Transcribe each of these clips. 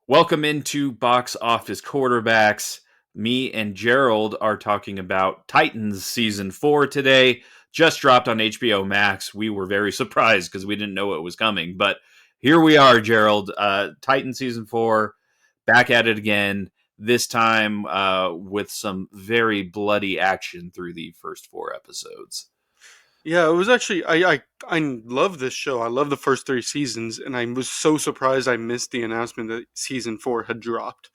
Welcome into Box Office Quarterbacks. Me and Gerald are talking about Titans Season 4 today. Just dropped on HBO Max. We were very surprised because we didn't know it was coming. But here we are, Gerald. Titans Season 4, back at it again. This time with some very bloody action through the first four episodes. Yeah, it was actually I love this show. I love the first three seasons, and I was so surprised I missed the announcement that season four had dropped.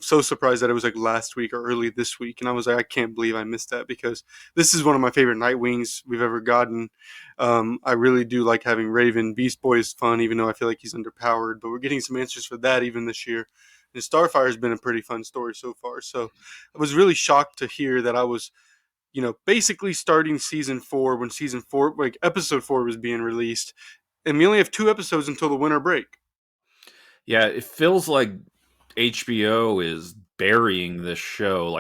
So surprised that it was like last week or early this week, and I was like, I can't believe I missed that because this is one of my favorite Nightwings we've ever gotten. I really do like having Raven. Beast Boy is fun, even though I feel like he's underpowered, but we're getting some answers for that even this year. And Starfire has been a pretty fun story so far. So I was really shocked to hear that I was basically starting season four when season four, like episode four, was being released, and we only have two episodes until the winter break. Yeah, it feels like HBO is burying this show.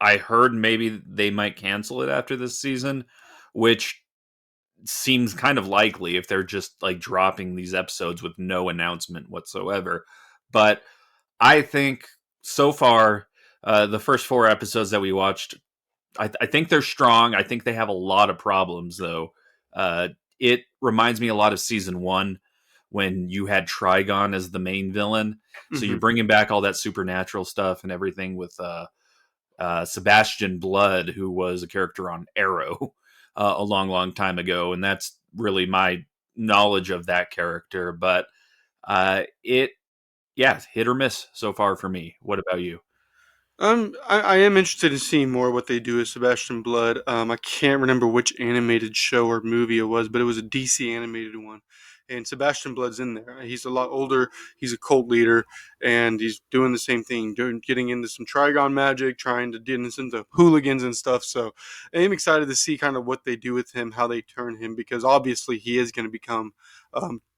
I heard maybe they might cancel it after this season, which seems kind of likely if they're just like dropping these episodes with no announcement whatsoever. But I think so far, the first four episodes that we watched, I think they're strong. I think they have a lot of problems though. Uh, it reminds me a lot of season one when you had Trigon as the main villain. So you're Hmm. bringing back all that supernatural stuff and everything with Sebastian Blood, who was a character on Arrow a long, long time ago, and that's really my knowledge of that character. But it, yeah, hit or miss so far for me. What about you? I am interested in seeing more what they do with Sebastian Blood. I can't remember which animated show or movie it was, but it was a DC animated one. And Sebastian Blood's in there. He's a lot older. He's a cult leader, and he's doing the same thing, getting into some Trigon magic, trying to get into some hooligans and stuff. So I am excited to see kind of what they do with him, how they turn him, because obviously he is going to become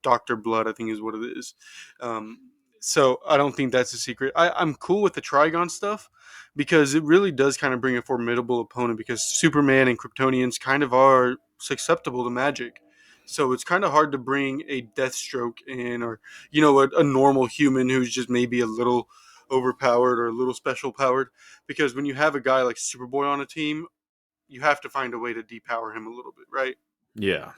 Doctor Blood, I think is what it is. Um, so I don't think that's a secret. I'm cool with the Trigon stuff because it really does kind of bring a formidable opponent because Superman and Kryptonians kind of are susceptible to magic. So it's kind of hard to bring a Deathstroke in or, a normal human who's just maybe a little overpowered or a little special powered. Because when you have a guy like Superboy on a team, you have to find a way to depower him a little bit, right? Yeah.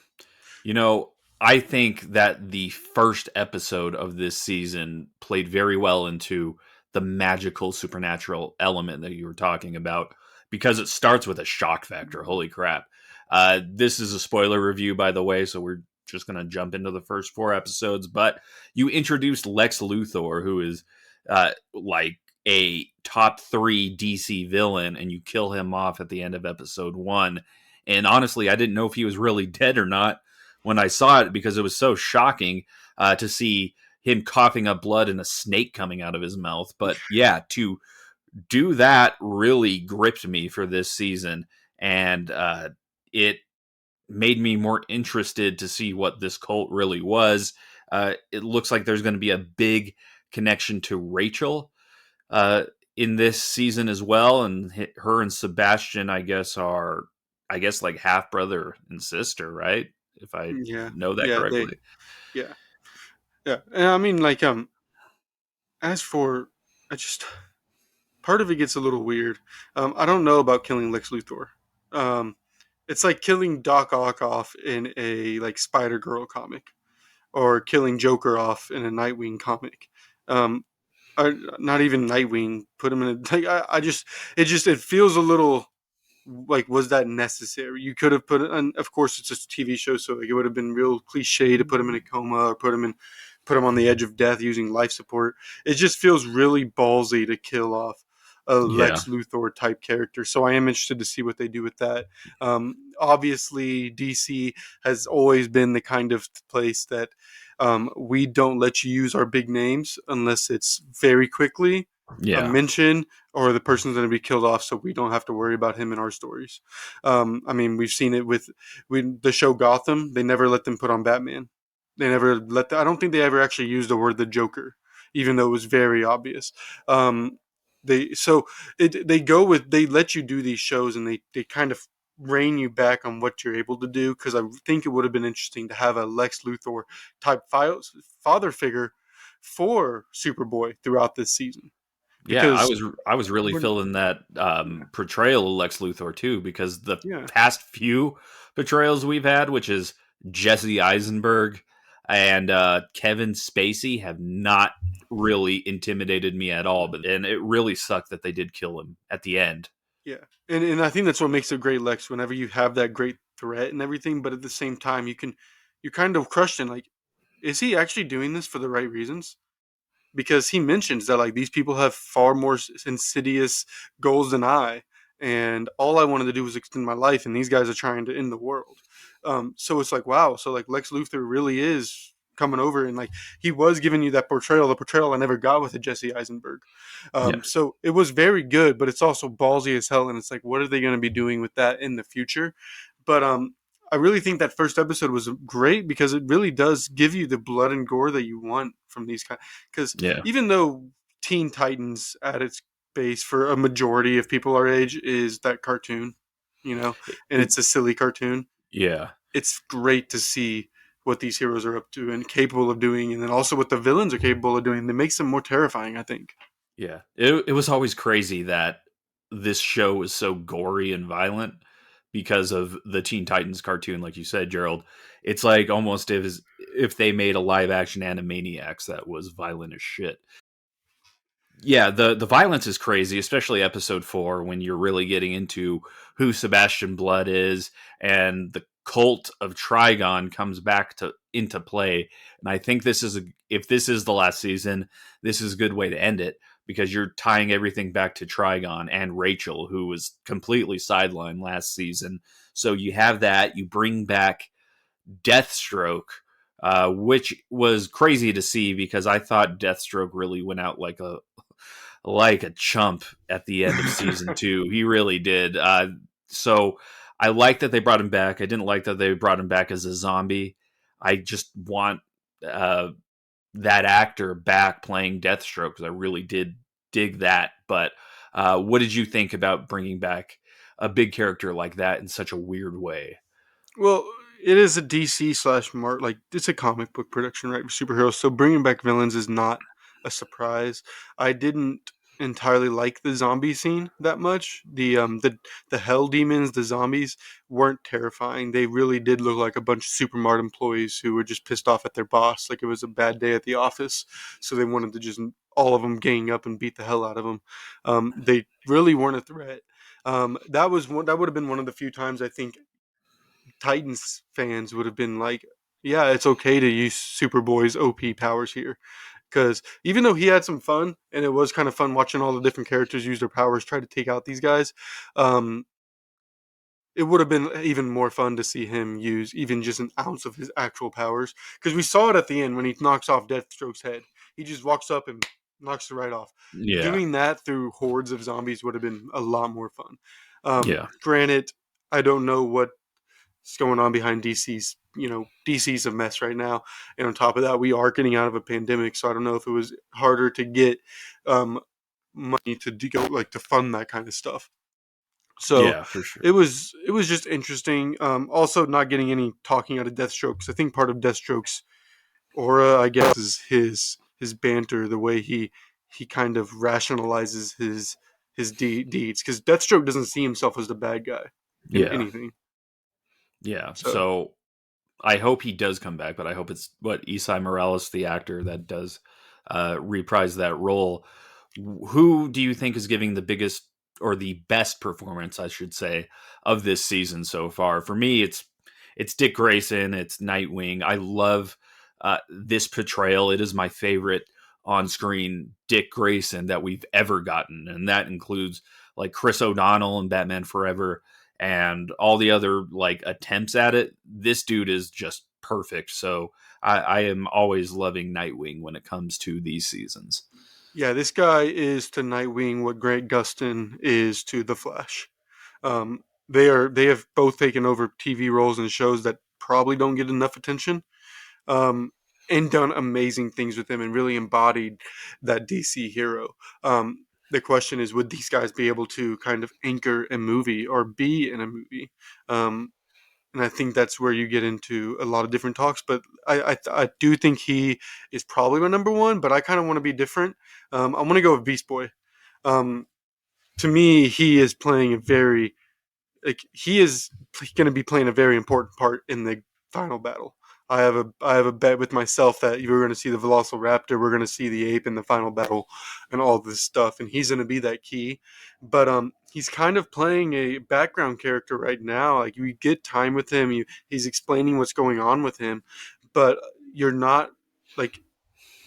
You know, I think that the first episode of this season played very well into the magical supernatural element that you were talking about because it starts with a shock factor. Holy crap. This is a spoiler review, by the way, so we're just going to jump into the first four episodes. But you introduced Lex Luthor, who is like a top three DC villain, and you kill him off at the end of episode one. And honestly, I didn't know if he was really dead or not when I saw it because it was so shocking to see him coughing up blood and a snake coming out of his mouth. But yeah, to do that really gripped me for this season, and it made me more interested to see what this cult really was. It looks like there's going to be a big connection to Rachel in this season as well, and her and Sebastian, I guess, like half brother and sister, right? If I Yeah, know that yeah, correctly. yeah, yeah. And I mean, like, as for, I just part of it gets a little weird. I don't know about killing Lex Luthor. Um, it's like killing Doc Ock off in a like Spider Girl comic, or killing Joker off in a Nightwing comic. Um, not even Nightwing. Put him in a. Like, it feels a little like, was that necessary? You could have put it. And of course, it's just a TV show, so like, it would have been real cliche to put him in a coma or put him on the edge of death using life support. It just feels really ballsy to kill off a Yeah, Lex Luthor type character. So I am interested to see what they do with that. Obviously, DC has always been the kind of place that we don't let you use our big names unless it's very quickly a yeah, mention or the person's going to be killed off, so we don't have to worry about him in our stories. I mean, we've seen it with the show Gotham. They never let them put on Batman. They never let. I don't think they ever actually used the word the Joker, even though it was very obvious. Um, they go with, they let you do these shows, and they kind of rein you back on what you're able to do, because I think it would have been interesting to have a Lex Luthor type father figure for Superboy throughout this season Yeah, because I was really when feeling that portrayal of Lex Luthor too, because the yeah past few portrayals we've had, which is Jesse Eisenberg and Kevin Spacey, have not really intimidated me at all. But and it really sucked that they did kill him at the end. yeah, and I think that's what makes a great Lex. Whenever you have that great threat and everything, but at the same time you kind of question like, is he actually doing this for the right reasons? Because he mentions that like these people have far more insidious goals than I, and all I wanted to do was extend my life, and these guys are trying to end the world. So it's like wow, so like Lex Luthor really is coming over, and like he was giving you that portrayal, the portrayal I never got with the Jesse Eisenberg. Yeah, So it was very good, but it's also ballsy as hell, and it's like what are they going to be doing with that in the future? But I really think that first episode was great because it really does give you the blood and gore that you want from these kind. Because yeah, even though Teen Titans at its base for a majority of people our age is that cartoon, you know, and it, it's a silly cartoon, yeah. it's great to see what these heroes are up to and capable of doing, and then also what the villains are capable of doing. That makes them more terrifying, I think. Yeah, it was always crazy that this show was so gory and violent because of the Teen Titans cartoon, like you said, Gerald. It's like almost if they made a live action Animaniacs that was violent as shit. Yeah, the violence is crazy, especially episode 4 when you're really getting into who Sebastian Blood is and the cult of Trigon comes back to into play. And I think if this is the last season, this is a good way to end it because you're tying everything back to Trigon and Rachel, who was completely sidelined last season. So you have that, you bring back Deathstroke, which was crazy to see because I thought Deathstroke really went out like a chump at the end of season 2. He really did. So I like that they brought him back. I didn't like that they brought him back as a zombie. I just want uh, that actor back playing Deathstroke because I really did dig that. But what did you think about bringing back a big character like that in such a weird way? Well, it is a DC slash Mark, like it's a comic book production, right? Superheroes. So bringing back villains is not a surprise. I didn't entirely like the zombie scene that much. The hell demons, the zombies weren't terrifying. They really did look like a bunch of supermart employees who were just pissed off at their boss, like it was a bad day at the office. So they wanted to just all of them gang up and beat the hell out of them. They really weren't a threat. That would have been one of the few times I think Titans fans would have been like, yeah, it's okay to use Superboy's OP powers here. Because even though he had some fun, and it was kind of fun watching all the different characters use their powers, try to take out these guys, um, it would have been even more fun to see him use even just an ounce of his actual powers. Because we saw it at the end when he knocks off Deathstroke's head. He just walks up and knocks it right off. Yeah, Doing that through hordes of zombies would have been a lot more fun. yeah, Granted, I don't know what's going on behind DC's. DC's a mess right now, and on top of that, we are getting out of a pandemic. So I don't know if it was harder to get um, money to go like to fund that kind of stuff. So yeah, for sure. it was just interesting. Also, not getting any talking out of Deathstroke. 'Cause I think part of Deathstroke's aura, I guess, is his banter, the way he kind of rationalizes his deeds. Because Deathstroke doesn't see himself as the bad guy in Yeah, anything. yeah. So So I hope he does come back, but I hope it's what Isai Morales, the actor that does reprise that role. Who do you think is giving the biggest or the best performance, I should say, of this season so far? For me, it's Dick Grayson, it's Nightwing. I love this portrayal. It is my favorite on-screen Dick Grayson that we've ever gotten, and that includes like Chris O'Donnell and Batman Forever and all the other like attempts at it. This dude is just perfect. So I am always loving Nightwing when it comes to these seasons. yeah, this guy is to Nightwing what Grant Gustin is to the Flash. They have both taken over TV roles and shows that probably don't get enough attention, um, and done amazing things with him and really embodied that DC hero. The question is, would these guys be able to kind of anchor a movie or be in a movie? Um, and I think that's where you get into a lot of different talks. But I do think he is probably my number one. But I kind of want to be different. I want to go with Beast Boy. Um, to me, he is playing a very like he is going to be playing a very important part in the final battle. I have a bet with myself that you're going to see the Velociraptor, we're going to see the ape in the final battle, and all this stuff, and he's going to be that key. But he's kind of playing a background character right now. Like you get time with him, he's explaining what's going on with him, but you're not like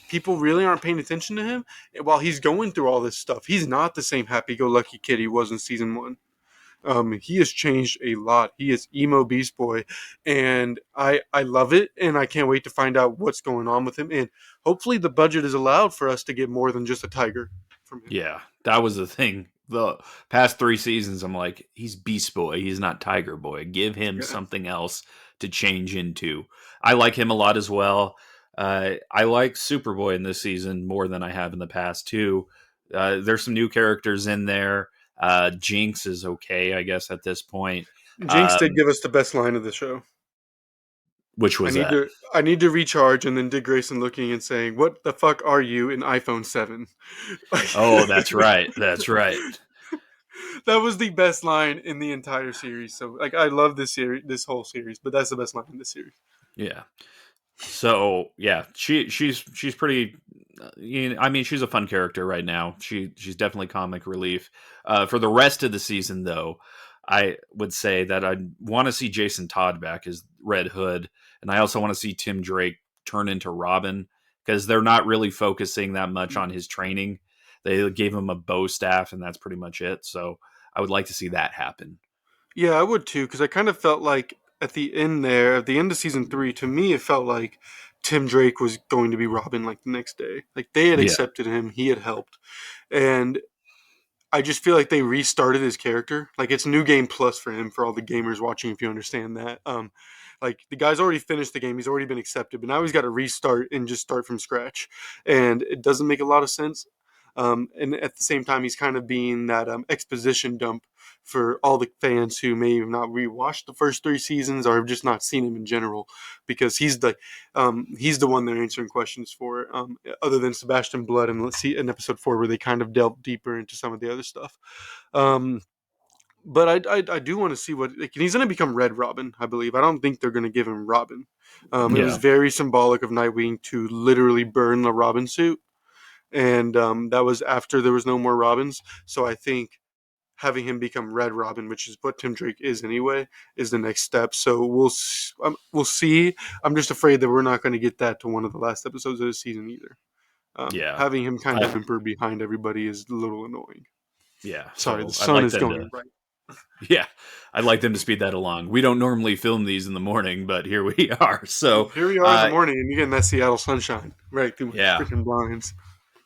people really aren't paying attention to him while he's going through all this stuff. He's not the same happy-go-lucky kid he was in season one. He has changed a lot. He is emo Beast Boy, and I love it, and I can't wait to find out what's going on with him. And hopefully, the budget is allowed for us to get more than just a tiger from him. Yeah, that was the thing. The past 3 seasons, I'm like, he's Beast Boy. He's not Tiger Boy. Give him Yeah. something else to change into. I like him a lot as well. I like Superboy in this season more than I have in the past too. There's some new characters in there. Jinx is okay, I guess, at this point. Jinx did Um, give us the best line of the show. which I was need that? to I need to recharge, and then Dick Grayson looking and saying, "What the fuck are you in iPhone 7?" Oh, that's right. That's right. That was the best line in the entire series. So like I love this series, this whole series, but that's the best line in this series. Yeah. So yeah, she's pretty. I mean, she's a fun character right now. She's definitely comic relief. For the rest of the season, though, I would say that I want to see Jason Todd back as Red Hood, and I also want to see Tim Drake turn into Robin because they're not really focusing that much on his training. They gave him a bow staff, and that's pretty much it. So I would like to see that happen. Yeah, I would too, because I kind of felt like at the end there, at the end of season three, to me, it felt like Tim Drake was going to be Robin like the next day. Like they had Yeah, accepted him, he had helped, and I just feel like they restarted his character. Like it's new game plus for him for all the gamers watching. If you understand that, like the guy's already finished the game, he's already been accepted, but now he's got to restart and just start from scratch, and it doesn't make a lot of sense. And at the same time, he's kind of being that exposition dump for all the fans who may have not rewatched the first 3 seasons or have just not seen him in general, because he's the one they're answering questions for, other than Sebastian Blood, and let's see in episode 4 where they kind of delve deeper into some of the other stuff. Um, but I do want to see what like, he's going to become Red Robin, I believe. I don't think they're going to give him Robin. It was yeah, very symbolic of Nightwing to literally burn the Robin suit, and that was after there was no more Robins. So I think having him become Red Robin, which is what Tim Drake is anyway, is the next step. So we'll see. I'm just afraid that we're not going to get that to one of the last episodes of the season either. yeah. Having him kind of I, whimper behind everybody is a little annoying. yeah. Sorry, the So I'd sun like is them to. going right. Yeah, I'd like them to speed that along. We don't normally film these in the morning, but here we are. So, Here we are in the morning, and you're getting that Seattle sunshine right through my yeah, freaking blinds.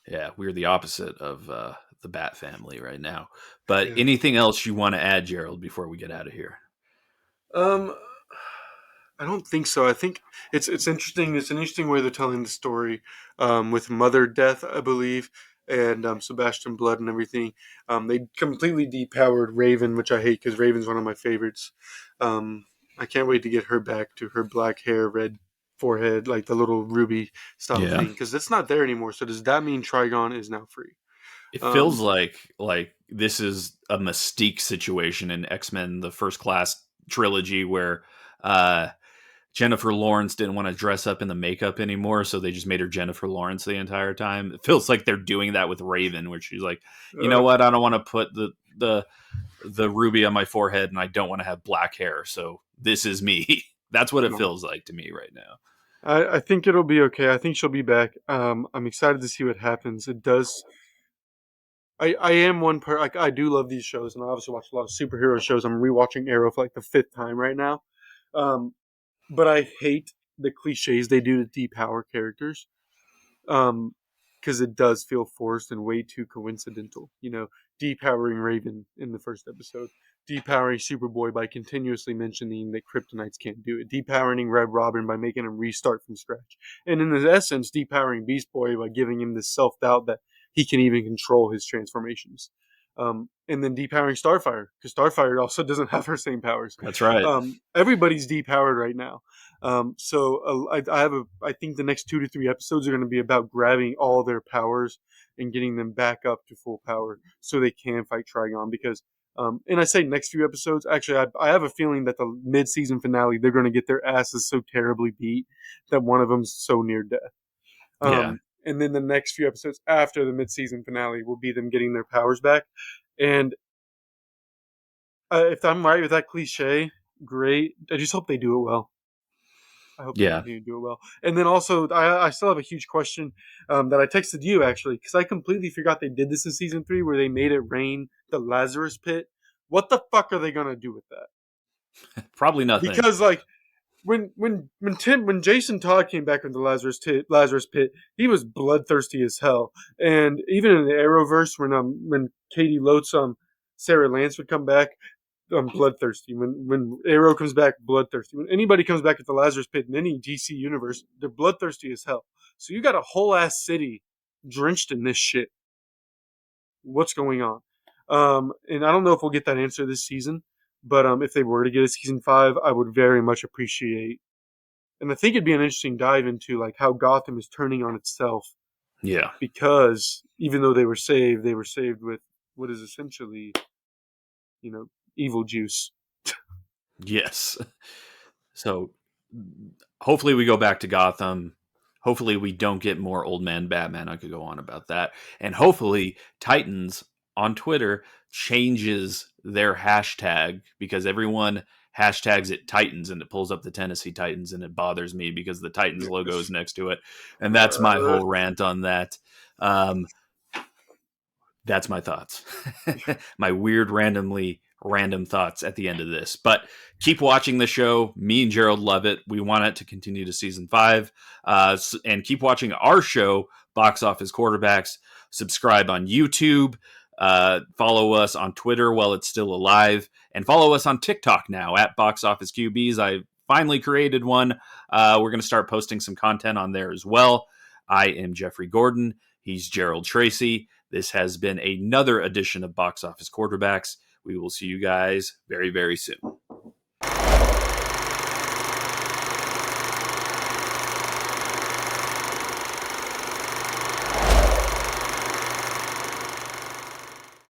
yeah, we're the opposite of the Bat family right now. But Yeah. anything else you want to add, Gerald, before we get out of here? Um, I don't think so. I think it's interesting. It's an interesting way they're telling the story, with Mother Death, I believe, and Sebastian Blood and everything. They completely depowered Raven, which I hate because Raven's one of my favorites. I can't wait to get her back to her black hair, red forehead, like the little ruby style Yeah, thing, because it's not there anymore. So does that mean Trigon is now free? it feels Um, like this is a Mystique situation in X Men: The First Class trilogy where uh, Jennifer Lawrence didn't want to dress up in the makeup anymore, so they just made her Jennifer Lawrence the entire time. It feels like they're doing that with Raven, where she's like, you know uh, what, I don't want to put the ruby on my forehead, and I don't want to have black hair, so this is me. That's what it no. feels like to me right now. I think it'll be okay. I think she'll be back. I'm excited to see what happens. It does. I am one per like I do love these shows, and I obviously watch a lot of superhero shows. I'm rewatching Arrow for like the fifth time right now. Um, but I hate the cliches they do to depower characters. Um, because it does feel forced and way too coincidental. Depowering Raven in the first episode, depowering Superboy by continuously mentioning that Kryptonites can't do it, depowering Red Robin by making him restart from scratch, and in the essence, depowering Beast Boy by giving him this self doubt that he can even control his transformations. and then depowering Starfire, because Starfire also doesn't have her same powers. That's right. Everybody's depowered right now. I think the next 2 to 3 episodes are going to be about grabbing all their powers and getting them back up to full power so they can fight Trigon. Because, and I say next few episodes, actually, I have a feeling that the mid-season finale, they're going to get their asses so terribly beat that one of them's so near death. Yeah. And then the next few episodes after the mid-season finale will be them getting their powers back. And if I'm right with that cliche, great. I just hope they do it well. I hope they Yeah. continue to do it well. And then also, I still have a huge question that I texted you, actually, because I completely forgot they did this in season 3 where they made it rain the Lazarus pit. What the fuck are they going to do with that? Probably nothing. Because, like, when Jason Todd came back from the Lazarus pit, he was bloodthirsty as hell. And even in the Arrowverse, when Katie Lotes Sarah Lance would come back, bloodthirsty. When Arrow comes back, bloodthirsty. When anybody comes back at the Lazarus pit in any DC universe, they're bloodthirsty as hell. So you got a whole ass city drenched in this shit. What's going on? And I don't know if we'll get that answer this season, but if they were to get a season 5, I would very much appreciate. And I think it'd be an interesting dive into like how Gotham is turning on itself. Yeah. Because even though they were saved with what is essentially, evil juice. Yes. So hopefully we go back to Gotham. Hopefully we don't get more old man Batman. I could go on about that. And hopefully Titans on Twitter changes their hashtag, because everyone hashtags it Titans and it pulls up the Tennessee Titans, and it bothers me because the Titans logo is next to it. And that's my whole rant on that. That's my thoughts. My weird, random thoughts at the end of this. But keep watching the show. Me and Gerald love it. We want it to continue to season 5. And keep watching our show, Box Office Quarterbacks. Subscribe on YouTube. Follow us on Twitter while it's still alive. And follow us on TikTok now at Box Office QBs. I finally created one. We're going to start posting some content on there as well. I am Jeffrey Gordon. He's Gerald Tracy. This has been another edition of Box Office Quarterbacks. We will see you guys very, very soon.